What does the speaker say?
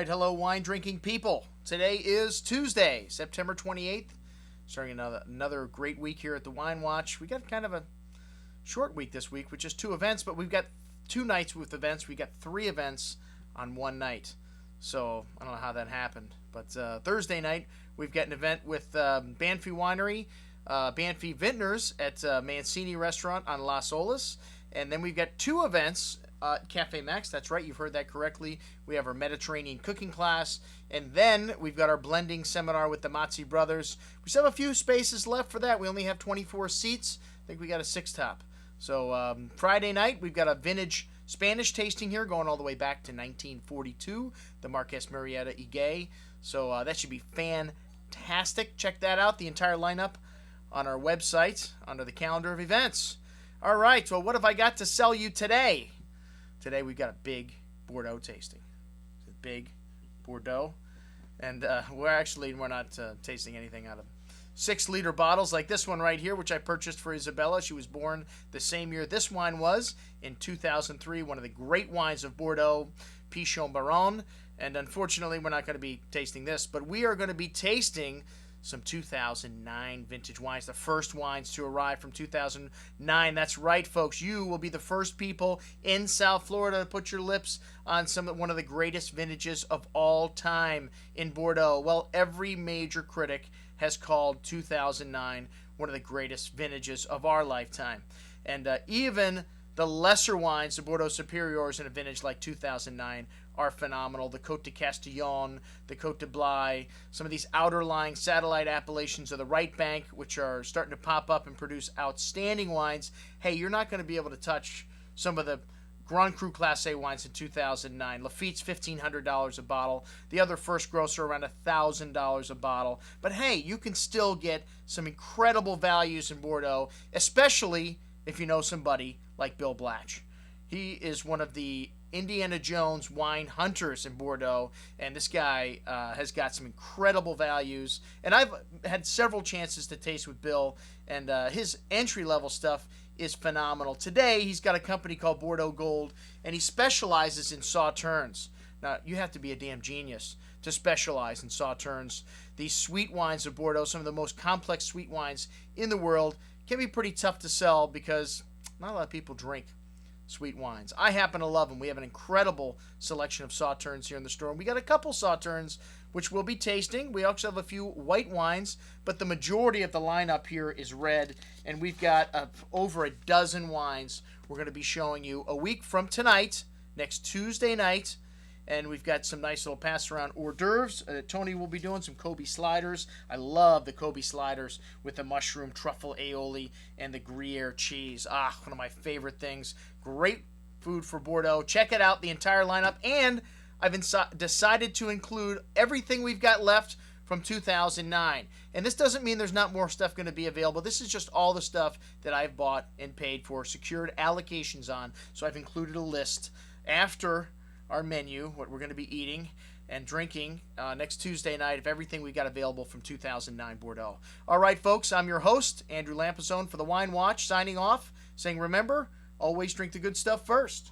right, hello, wine drinking people. Today is Tuesday, September 28th. Starting another great week here at the Wine Watch. We got kind of a short week this week with just two events, but we've got 2 nights with events. We got 3 events on one night. So I don't know how that happened. But Thursday night, we've got an event with Banffy Winery, Banffy Vintners at Mancini Restaurant on Las Olas. And then we've got 2 events Cafe Max. That's right, you've heard that correctly. We have our Mediterranean cooking class, and then we've got our blending seminar with the Mazzi brothers. We still have a few spaces left for that. We only have 24 seats. I think we got a 6-top. So Friday night, we've got a vintage Spanish tasting here going all the way back to 1942, the Marqués Murrieta y Gay. So that should be fantastic. Check that out, the entire lineup on our website under the calendar of events. All right, well, what have I got to sell you today? Today we've got a big Bordeaux tasting. Big Bordeaux. And we're not tasting anything out of 6-liter bottles like this one right here, which I purchased for Isabella. She was born the same year this wine was, in 2003. One of the great wines of Bordeaux, Pichon Baron. And unfortunately, we're not going to be tasting this, but we are going to be tasting some 2009 vintage wines, the first wines to arrive from 2009. That's right, folks. You will be the first people in South Florida to put your lips on one of the greatest vintages of all time in Bordeaux. Well, every major critic has called 2009 one of the greatest vintages of our lifetime. And even the lesser wines, the Bordeaux Superiors in a vintage like 2009, are phenomenal. The Côte de Castillon, the Côte de Blaye, some of these outer-lying satellite appellations of the right bank, which are starting to pop up and produce outstanding wines. Hey, you're not going to be able to touch some of the Grand Cru Class A wines in 2009. Laffitte's $1,500 a bottle. The other first grocer around $1,000 a bottle. But hey, you can still get some incredible values in Bordeaux, especially if you know somebody like Bill Blatch. He is one of the Indiana Jones wine hunters in Bordeaux, and this guy has got some incredible values. And I've had several chances to taste with Bill, and his entry-level stuff is phenomenal. Today, he's got a company called Bordeaux Gold, and he specializes in Sauternes. Now, you have to be a damn genius to specialize in Sauternes. These sweet wines of Bordeaux, some of the most complex sweet wines in the world, can be pretty tough to sell because not a lot of people drink sweet wines. I happen to love them. We have an incredible selection of Sauternes here in the store. And we got a couple Sauternes, which we'll be tasting. We also have a few white wines, but the majority of the lineup here is red. And we've got over a dozen wines we're going to be showing you a week from tonight, next Tuesday night. And we've got some nice little pass-around hors d'oeuvres. Tony will be doing some Kobe sliders. I love the Kobe sliders with the mushroom, truffle aioli, and the Gruyere cheese. One of my favorite things. Great food for Bordeaux. Check it out, the entire lineup. And I've decided to include everything we've got left from 2009. And this doesn't mean there's not more stuff going to be available. This is just all the stuff that I've bought and paid for, secured allocations on. So I've included a list after our menu, what we're going to be eating and drinking next Tuesday night of everything we got available from 2009 Bordeaux. All right, folks, I'm your host, Andrew Lampazone for the Wine Watch, signing off, saying remember, always drink the good stuff first.